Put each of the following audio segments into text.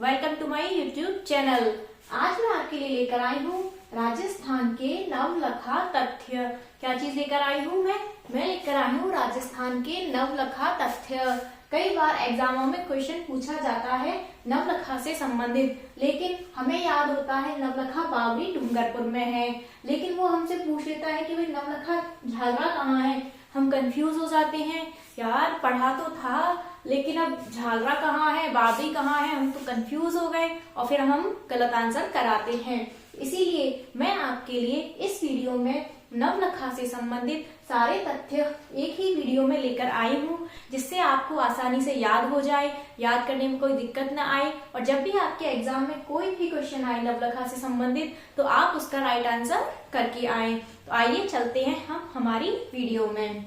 Welcome to my YouTube channel. आज मैं आपके लिए लेकर आई हूँ राजस्थान के नवलखा तथ्य। क्या चीज लेकर आई हूँ मैं लेकर आई हूँ राजस्थान के नवलखा तथ्य। कई बार एग्जामों में क्वेश्चन पूछा जाता है नवलखा से संबंधित, लेकिन हमें याद होता है नवलखा बावड़ी डूंगरपुर में है, लेकिन वो हमसे पूछ लेता है कि भाई नवलखा झालरा कहाँ है। हम कंफ्यूज हो जाते हैं, यार पढ़ा तो था लेकिन अब झालरा कहाँ है, बावड़ी कहाँ है, हम तो कंफ्यूज हो गए और फिर हम गलत आंसर कराते हैं। इसीलिए मैं आपके लिए इस वीडियो में नवलखा से संबंधित सारे तथ्य एक ही वीडियो में लेकर आई हूँ, जिससे आपको आसानी से याद हो जाए, याद करने में कोई दिक्कत न आए, और जब भी आपके एग्जाम में कोई भी क्वेश्चन आए नवलखा से संबंधित तो आप उसका राइट आंसर करके आए। तो आइए चलते हैं हम हमारी वीडियो में।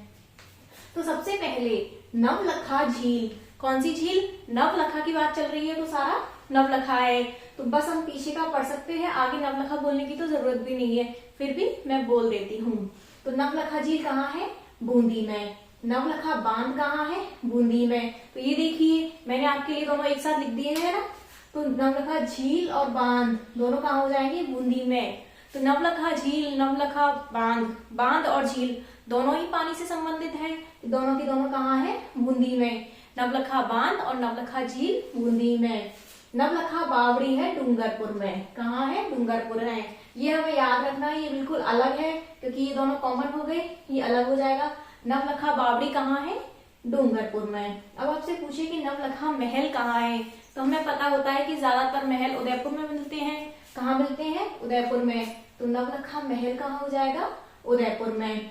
तो सबसे पहले नवलखा झील। कौन सी झील? नवलखा की बात चल रही है तो सारा नवलखा है, तो बस हम पीछे का पढ़ सकते हैं, आगे नवलखा बोलने की तो जरूरत भी नहीं है, फिर भी मैं बोल देती हूँ। तो नवलखा झील कहाँ है? बूंदी में। नवलखा बांध कहाँ है? बूंदी में। तो ये देखिए मैंने आपके लिए दोनों एक साथ लिख दिए हैं ना, तो नवलखा झील और बांध दोनों कहाँ हो जाएंगे? बूंदी में। तो नवलखा झील, नवलखा बांध, बांध और झील दोनों ही पानी से संबंधित है, दोनों की दोनों कहाँ है? बूंदी में। नवलखा बांध और नवलखा झील बूंदी में। नवलखा बावड़ी है डूंगरपुर में। कहाँ है? डूंगरपुर है। ये हमें याद रखना है, ये बिल्कुल अलग है क्योंकि ये दोनों कॉमन हो गए, ये अलग हो जाएगा। नवलखा बावड़ी कहाँ है? डूंगरपुर में। अब आपसे पूछे कि नवलखा महल कहाँ है, तो हमें पता होता है कि ज्यादातर महल उदयपुर में मिलते हैं। कहाँ मिलते हैं? उदयपुर में। तो नवलखा महल कहाँ हो जाएगा? उदयपुर में।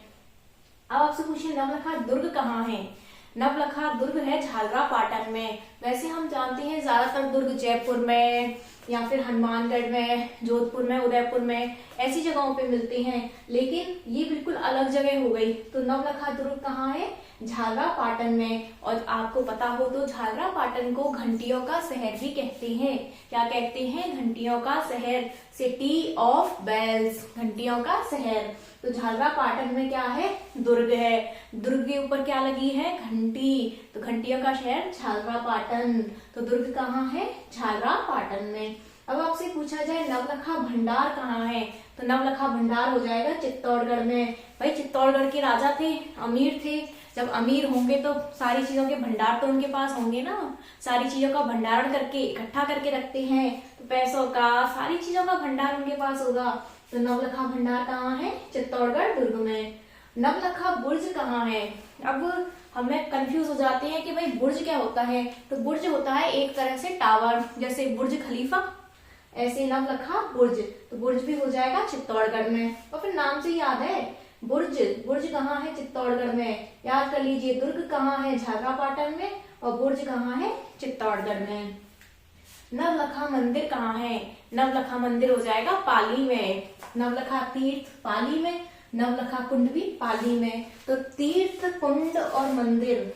अब आपसे पूछिए नवलखा दुर्ग कहाँ है? नवलखा दुर्ग है झालरा पाटन में। वैसे हम जानते हैं ज्यादातर दुर्ग जयपुर में या फिर हनुमानगढ़ में, जोधपुर में, उदयपुर में, ऐसी जगहों पे मिलते हैं, लेकिन ये बिल्कुल अलग जगह हो गई। तो नवलखा दुर्ग कहाँ है? झालरा पाटन में। और आपको पता हो तो झालरा पाटन को घंटियों का शहर भी कहते हैं। क्या कहते हैं? घंटियों का शहर, सिटी ऑफ बेल्स, घंटियों का शहर। तो झालरा पाटन में क्या है? दुर्ग है। दुर्ग के ऊपर क्या लगी है? घंटी। तो घंटियों का शहर झालरा पाटन। तो दुर्ग कहाँ है? झालरा पाटन में। अब आपसे पूछा जाए नवलखा भंडार कहाँ है, तो नवलखा भंडार हो जाएगा चित्तौड़गढ़ में। भाई चित्तौड़गढ़ के राजा थे, अमीर थे, जब अमीर होंगे तो सारी चीजों के भंडार तो उनके पास होंगे ना, सारी चीजों का भंडारण करके इकट्ठा करके रखते हैं, तो पैसों का, सारी चीजों का भंडार उनके पास होगा। तो नवलखा भंडार कहाँ है? चित्तौड़गढ़ दुर्ग में। नवलखा बुर्ज कहाँ है? अब हमें कंफ्यूज हो जाते हैं कि भाई बुर्ज क्या होता है, तो बुर्ज होता है एक तरह से टावर, जैसे बुर्ज खलीफा, ऐसे नवलखा बुर्ज। तो बुर्ज भी हो जाएगा चित्तौड़गढ़ में। और फिर नाम से याद है बुर्ज, बुर्ज कहाँ है? चित्तौड़गढ़ में। याद कर लीजिए दुर्ग कहाँ है? झालरा पाटन में, और बुर्ज कहाँ है? चित्तौड़गढ़ में। नवलखा मंदिर कहाँ है? नवलखा मंदिर हो जाएगा पाली में। नवलखा तीर्थ पाली में, नवलखा कुंड भी पाली में। तो तीर्थ, कुंड और मंदिर,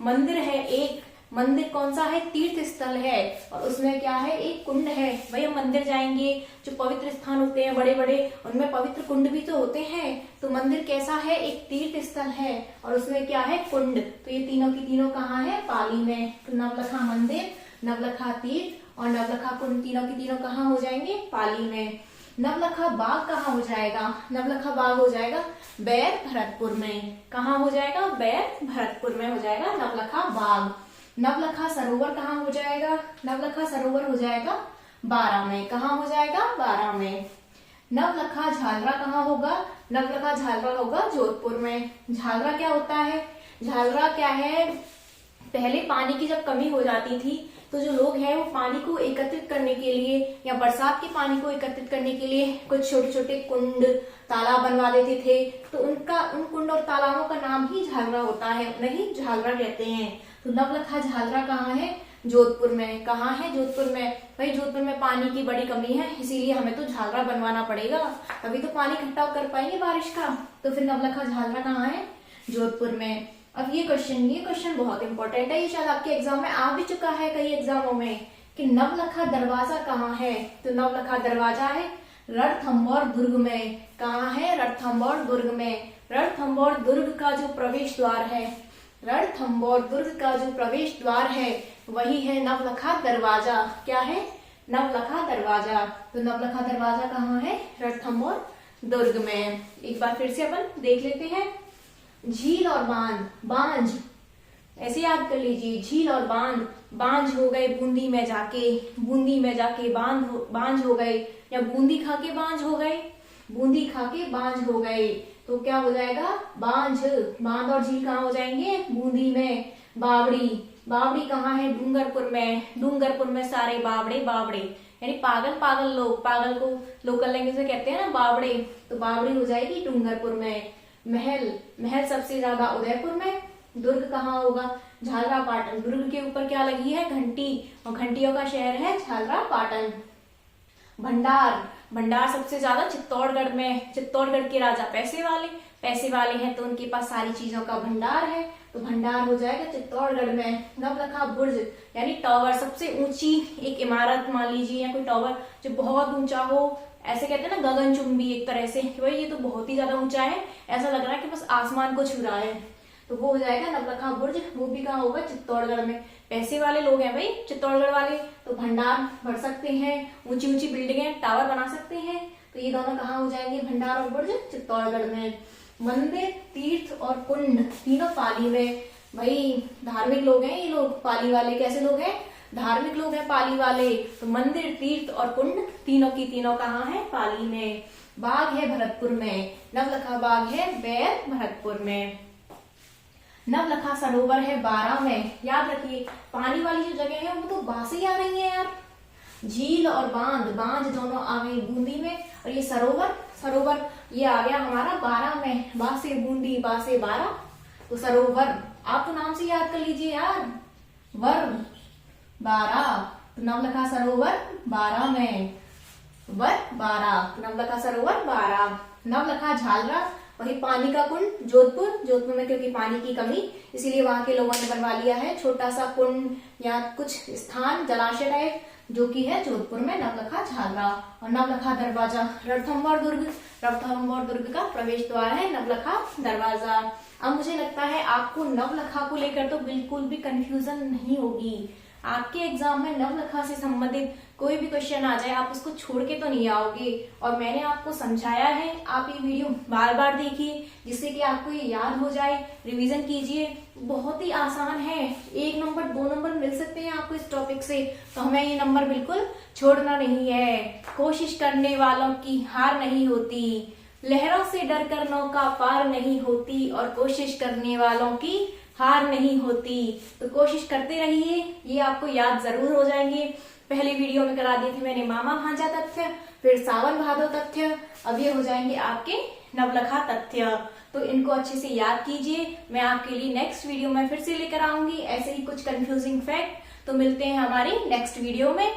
मंदिर है एक, मंदिर कौन सा है? तीर्थ स्थल है, और उसमें क्या है? एक कुंड है। भाई हम मंदिर जाएंगे, जो पवित्र स्थान होते हैं बड़े बड़े, उनमें पवित्र कुंड भी तो होते हैं। तो मंदिर कैसा है? एक तीर्थ स्थल है, और उसमें क्या है? कुंड। तो ये तीनों की तीनों कहाँ है? पाली में। तो नवलखा मंदिर, नवलखा तीर्थ और नवलखा कुंड तीनों की तीनों कहाँ हो जाएंगे? पाली में। नवलखा बाग कहाँ हो जाएगा? नवलखा बाग हो जाएगा बैर भरतपुर में। कहाँ हो जाएगा? बैर भरतपुर में हो जाएगा नवलखा बाग। नवलखा सरोवर कहाँ हो जाएगा? नवलखा सरोवर हो जाएगा बारां में। कहाँ हो जाएगा? बारां में। नवलखा झालरा कहाँ होगा? नवलखा झालरा होगा जोधपुर में। झालरा क्या होता है? झालरा क्या है? पहले पानी की जब कमी हो जाती थी तो जो लोग हैं वो पानी को एकत्रित करने के लिए या बरसात के पानी को एकत्रित करने के लिए कुछ छोटे छोटे कुंड, तालाब बनवा देते थे। तो उन कुंड और तालाबों का नाम ही झालरा होता है, उन्हें ही झालरा कहते हैं। तो नवलखा झालरा कहाँ है? जोधपुर में। कहाँ है? जोधपुर में। भाई जोधपुर में पानी की बड़ी कमी है, इसीलिए हमें तो झालरा बनवाना पड़ेगा, तभी तो पानी इकट्ठा कर पाएंगे बारिश का। तो फिर नवलखा झालरा कहाँ है? जोधपुर में। अब ये क्वेश्चन बहुत इंपॉर्टेंट है, ये शायद आपके एग्जाम में आ भी चुका है कई एग्जामों में, कि नवलखा दरवाजा कहाँ है? तो नवलखा दरवाजा है रणथंभौर दुर्ग में। कहाँ है? रणथंभौर दुर्ग में। रणथंभौर दुर्ग का जो प्रवेश द्वार है, रणथंभौर दुर्ग का जो प्रवेश द्वार है वही है नवलखा दरवाजा। क्या है? नवलखा दरवाजा। तो नवलखा दरवाजा कहाँ है? रणथंभौर दुर्ग में। एक बार फिर से अपन देख लेते हैं। झील और बांध, बांझ ऐसे याद कर लीजिए, झील और बांध, बांझ हो गए बूंदी में जाके, बूंदी में जाके बांझ हो गए, या बूंदी खा के बांझ हो गए, बूंदी खा के बांझ हो गए। तो क्या हो जाएगा? बांझ। बांध और झील कहाँ हो जाएंगे? बूंदी में। बावड़ी, बावड़ी कहाँ है? डूंगरपुर में। डूंगरपुर में सारे बावड़े, बावड़े यानी पागल, पागल लोग, पागल को लोकल लैंग्वेज में कहते हैं ना बावड़े, तो बावड़ी हो जाएगी डूंगरपुर में। महल, महल सबसे ज्यादा उदयपुर में। दुर्ग कहाँ होगा? झालरापाटन। दुर्ग के ऊपर क्या लगी है? घंटी, और घंटियों का शहर है झालरापाटन। भंडार, भंडार सबसे ज्यादा चित्तौड़गढ़ में। चित्तौड़गढ़ के राजा पैसे वाले, पैसे वाले हैं तो उनके पास सारी चीजों का भंडार है, तो भंडार हो जाएगा चित्तौड़गढ़ में। नवलखा बुर्ज यानी टावर, सबसे ऊंची एक इमारत मान लीजिए, या कोई टावर जो बहुत ऊंचा हो, ऐसे कहते हैं ना गगनचुंबी एक तरह से, कि भाई ये तो बहुत ही ज्यादा ऊंचा है, ऐसा लग रहा है कि बस आसमान को छू रहा है, तो वो हो जाएगा नवलखा बुर्ज। वो भी कहाँ होगा? चित्तौड़गढ़ में। पैसे वाले लोग हैं भाई चित्तौड़गढ़ वाले, तो भंडार भर सकते हैं, ऊंची ऊंची बिल्डिंगें, टावर बना सकते हैं, तो ये दोनों कहाँ हो जाएंगे? भंडार और बुर्ज चित्तौड़गढ़ में। मंदिर, तीर्थ और कुंड तीनों पाली में। भाई धार्मिक लोग हैं ये लोग, पाली वाले। कैसे लोग हैं? धार्मिक लोग हैं पाली वाले। तो मंदिर, तीर्थ और कुंड तीनों की तीनों कहाँ है? पाली में। बाग है भरतपुर में। नवलखा बाग है बैर भरतपुर में। नवलखा सरोवर है बारां में। याद रखिए पानी वाली जो जगह है वो तो बा से ही आ रही है यार। झील और बांध, बांझ दोनों आ गई बूंदी में, और ये सरोवर, सरोवर ये आ गया हमारा बारां में। बा से बूंदी, बा से बारां, तो सरोवर। आप तो नाम से याद कर लीजिए यार, वर बारां, तो नवलखा सरोवर बारां में। वर बारां, नवलखा सरोवर बारां। नवलखा झालरा, वही पानी का कुंड जोधपुर। जोधपुर में क्योंकि पानी की कमी, इसीलिए वहां के लोगों ने बनवा लिया है छोटा सा कुंड या कुछ स्थान, जलाशय टाइप, जो कि है जोधपुर में नवलखा झालरा। और नवलखा दरवाजा, रणथंभौर दुर्ग, रणथंभौर दुर्ग का प्रवेश द्वार है नवलखा दरवाजा। अब मुझे लगता है आपको नवलखा को लेकर तो बिल्कुल भी कंफ्यूजन नहीं होगी। आपके एग्जाम में नवलखा से संबंधित कोई भी क्वेश्चन आ जाए, आप उसको छोड़ के तो नहीं आओगे। और मैंने आपको समझाया है, आप ये वीडियो बार बार देखिए जिससे कि आपको ये याद हो जाए, रिवीजन कीजिए। बहुत ही आसान है, 1 नंबर 2 नंबर मिल सकते हैं आपको इस टॉपिक से, तो हमें ये नंबर बिल्कुल छोड़ना नहीं है। कोशिश करने वालों की हार नहीं होती, लहरों से डर कर नौका पार नहीं होती, और कोशिश करने वालों की हार नहीं होती। तो कोशिश करते रहिए, ये आपको याद जरूर हो जाएंगे। पहले वीडियो में करा दिए थे मैंने मामा भांजा तथ्य, फिर सावन भादो तथ्य, अब ये हो जाएंगे आपके नवलखा तथ्य। तो इनको अच्छे से याद कीजिए। मैं आपके लिए नेक्स्ट वीडियो में फिर से लेकर आऊंगी ऐसे ही कुछ कंफ्यूजिंग फैक्ट। तो मिलते हैं हमारी नेक्स्ट वीडियो में।